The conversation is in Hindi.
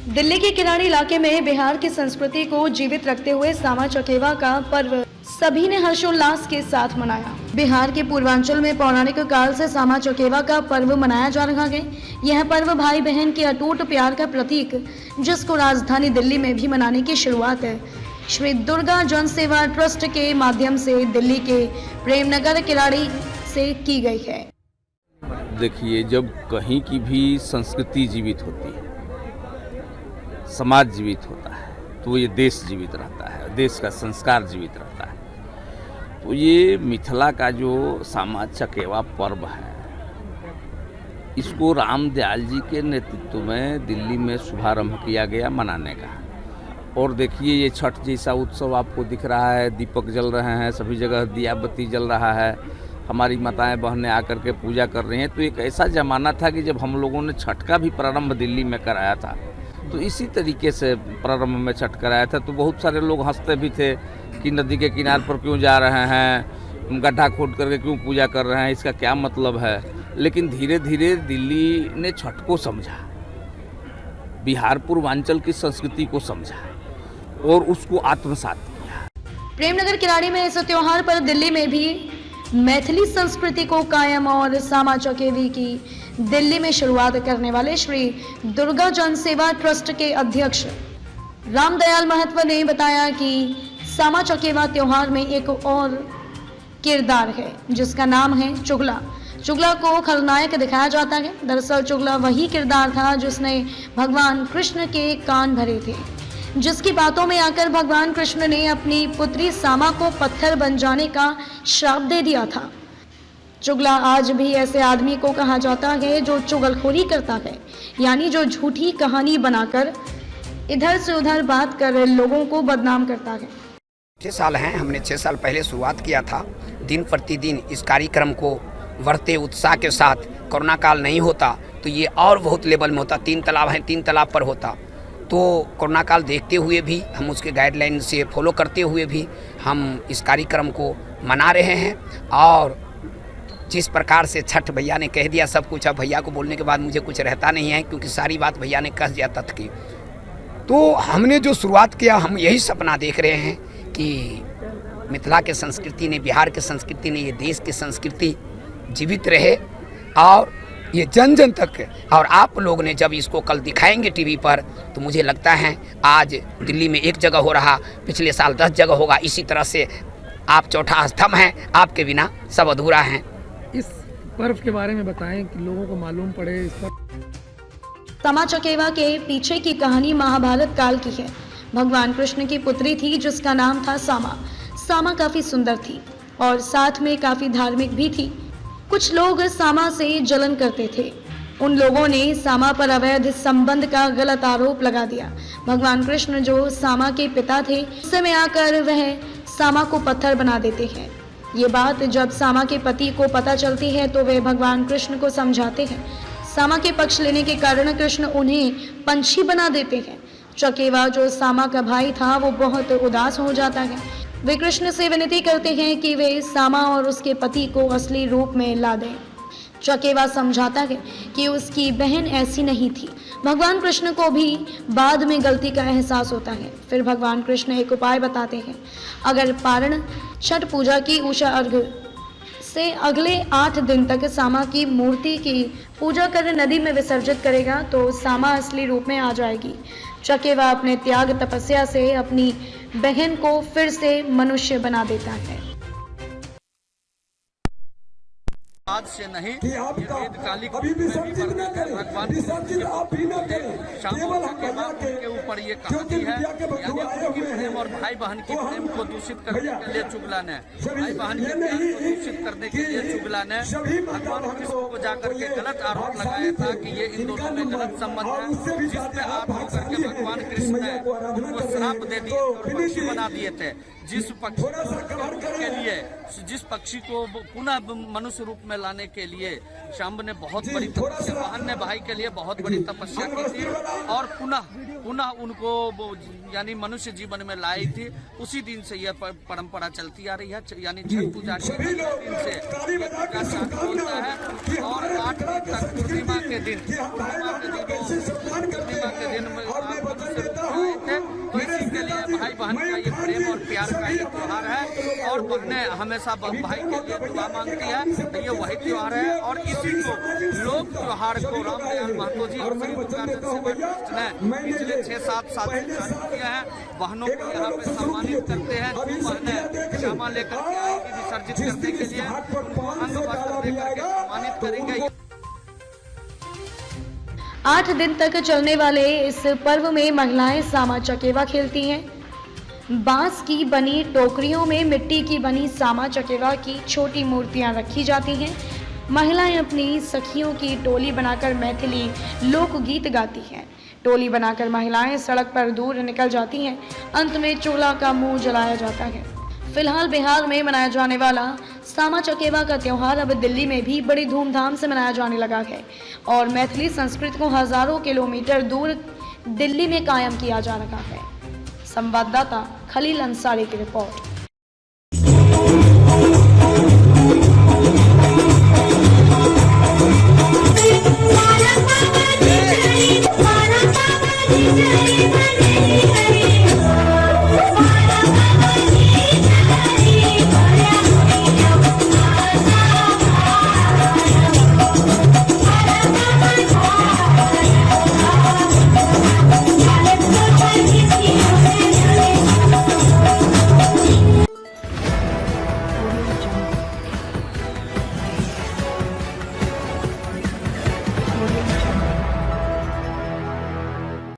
दिल्ली के किराड़ी इलाके में बिहार की संस्कृति को जीवित रखते हुए सामा चकेवा का पर्व सभी ने हर्षोल्लास के साथ मनाया। बिहार के पूर्वांचल में पौराणिक काल से सामा चकेवा का पर्व मनाया जा रहा है। यह पर्व भाई बहन के अटूट प्यार का प्रतीक, जिसको राजधानी दिल्ली में भी मनाने की शुरुआत है श्री दुर्गा जन सेवा ट्रस्ट के माध्यम से दिल्ली के प्रेमनगर किराड़ी से की गई है। देखिए, जब कहीं की भी संस्कृति जीवित होती है, समाज जीवित होता है, तो ये देश जीवित रहता है, देश का संस्कार जीवित रहता है। तो ये मिथिला का जो सामा चकेवा पर्व है, इसको रामदयाल जी के नेतृत्व में दिल्ली में शुभारंभ किया गया मनाने का। और देखिए, ये छठ जैसा उत्सव आपको दिख रहा है, दीपक जल रहे हैं, सभी जगह दिया बत्ती जल रहा है, हमारी माताएं बहनें आकर के पूजा कर रही हैं। तो एक ऐसा ज़माना था कि जब हम लोगों ने छठ का भी प्रारंभ दिल्ली में कराया था, तो इसी तरीके से प्रारंभ में छठ कराया था। तो बहुत सारे लोग हंसते भी थे कि नदी के किनारे पर क्यों जा रहे हैं, गड्ढा खोद करके क्यों पूजा कर रहे हैं, इसका क्या मतलब है। लेकिन धीरे धीरे दिल्ली ने छठ को समझा, बिहार पूर्वांचल की संस्कृति को समझा और उसको आत्मसात किया। प्रेमनगर किराड़ी में इस त्योहार पर दिल्ली में भी मैथिली संस्कृति को कायम और सामा चकेवी की दिल्ली में शुरुआत करने वाले श्री दुर्गा जन सेवा ट्रस्ट के अध्यक्ष रामदयाल महत्व ने बताया कि सामा चकेवा त्योहार में एक और किरदार है, जिसका नाम है चुगला। चुगला को खलनायक दिखाया जाता है। दरअसल चुगला वही किरदार था जिसने भगवान कृष्ण के कान भरे थे, जिसकी बातों में आकर भगवान कृष्ण ने अपनी पुत्री सामा को पत्थर बन जाने का श्राप दे दिया था। चुगला आज भी ऐसे आदमी को कहा जाता है जो चुगलखोरी करता है, यानी जो झूठी कहानी बनाकर इधर से उधर बात कर लोगों को बदनाम करता है। 6 साल हैं, हमने 6 साल पहले शुरुआत किया था। दिन प्रतिदिन इस कार्यक्रम को बढ़ते उत्साह के साथ, कोरोना काल नहीं होता तो ये और बहुत लेवल में होता। 3 तालाब हैं, 3 तालाब पर होता। तो कोरोना काल देखते हुए भी, हम उसके गाइडलाइन से फॉलो करते हुए भी हम इस कार्यक्रम को मना रहे हैं। और जिस प्रकार से छठ भैया ने कह दिया सब कुछ, अब भैया को बोलने के बाद मुझे कुछ रहता नहीं है, क्योंकि सारी बात भैया ने कह दिया तथ्य की। तो हमने जो शुरुआत किया, हम यही सपना देख रहे हैं कि मिथिला के संस्कृति ने, बिहार के संस्कृति ने, ये देश की संस्कृति जीवित रहे और ये जन जन तक। और आप लोग ने जब इसको कल दिखाएंगे टीवी पर, तो मुझे लगता है आज दिल्ली में 1 जगह हो रहा, पिछले साल 10 जगह होगा। इसी तरह से आप चौथा स्तंभ हैं, आपके बिना सब अधूरा हैं। इस पर्व के बारे में बताएं कि लोगों को मालूम पड़े इस पर। सामा चकेवा के पीछे की कहानी महाभारत काल की है। भगवान कृष्ण की पुत्री थी जिसका नाम था सामा। सामा काफी सुंदर थी और साथ में काफी धार्मिक भी थी। कुछ लोग सामा से जलन करते थे। उन लोगों ने सामा पर अवैध संबंध का गलत आरोप लगा दिया। भगवान कृष्ण जो सामा के पिता थे, गुस्से में आकर वह सामा को पत्थर बना देते हैं। ये बात जब सामा के पति को पता चलती है तो वे भगवान कृष्ण को समझाते हैं। सामा के पक्ष लेने के कारण कृष्ण उन्हें पंछी बना देते हैं। चकेवा जो सामा का भाई था, वो बहुत उदास हो जाता है। वे कृष्ण से विनती करते हैं कि वे सामा और उसके पति को असली रूप में ला दें। चकेवा समझाता है कि उसकी बहन ऐसी नहीं थी। भगवान कृष्ण को भी बाद में गलती का एहसास होता है। फिर भगवान कृष्ण एक उपाय बताते हैं। अगर पारण छठ पूजा की उषा अर्घ से अगले 8 दिन तक सामा की मूर्ति की पूजा कर नदी में विसर्जित करेगा तो सामा असली रूप में आ जाएगी। चकेवा अपने त्याग तपस्या से अपनी बहन को फिर से मनुष्य बना देता है। आज से नहीं, कि आपका अभी भी संचित न करें, विसर्जित आप भी न करें, केवल हम भैया के ऊपर ये कहानी है, यानी उनकी प्रेम और भाई बहन की प्रेम को दूषित करने के लिए चुगला ने, भाई बहन के प्रेम को दूषित करने के लिए चुगला ने भगवान कृष्ण को जाकर के गलत आरोप लगाया था कि ये इन दोनों में गलत संबंध है, जिसमें आप होकर के भगवान कृष्ण ने उनको श्राप दे दिए और पक्षी बना दिए थे। जिस पक्षी को पुनः मनुष्य रूप में लाने के लिए शाम्ब ने बहुत बड़ी तपस्या, बहन ने भाई के लिए बहुत बड़ी तपस्या की थी और पुनः उनको यानी मनुष्य जीवन में लाई थी। उसी दिन से यह परंपरा चलती आ रही है, यानी छठ पूजा के दिन से होता है और 8 दिन तक पूर्णिमा के दिन भाई बहन का ये प्रेम और प्यार का ये त्योहार है और बहनें हमेशा भाई के लिए दुआ मांगती है। तो ये वही त्योहार है और इसी को लोक त्योहार को रामदयाल महतो जी और श्री दुर्गाचंद सेवा ट्रस्ट ने पिछले 6-7 साल से चालू किया है। बहनों को यहाँ पे सम्मानित करते हैं। बहनें श्यामा लेकर के आएंगी विसर्जित करने के लिए, अंग वस्त्र देकर के सम्मानित करेंगे। 8 दिन तक चलने वाले इस पर्व में महिलाएं सामा चकेवा खेलती हैं। बांस की बनी टोकरियों में मिट्टी की बनी सामा चकेवा की छोटी मूर्तियां रखी जाती हैं। महिलाएं अपनी सखियों की टोली बनाकर मैथिली लोकगीत गाती हैं। टोली बनाकर महिलाएं सड़क पर दूर निकल जाती हैं। अंत में चूल्हा का मुंह जलाया जाता है। फिलहाल बिहार में मनाया जाने वाला सामा चकेवा का त्यौहार अब दिल्ली में भी बड़ी धूमधाम से मनाया जाने लगा है और मैथिली संस्कृति को हजारों किलोमीटर दूर दिल्ली में कायम किया जा रहा है। संवाददाता खलील अंसारी की रिपोर्ट।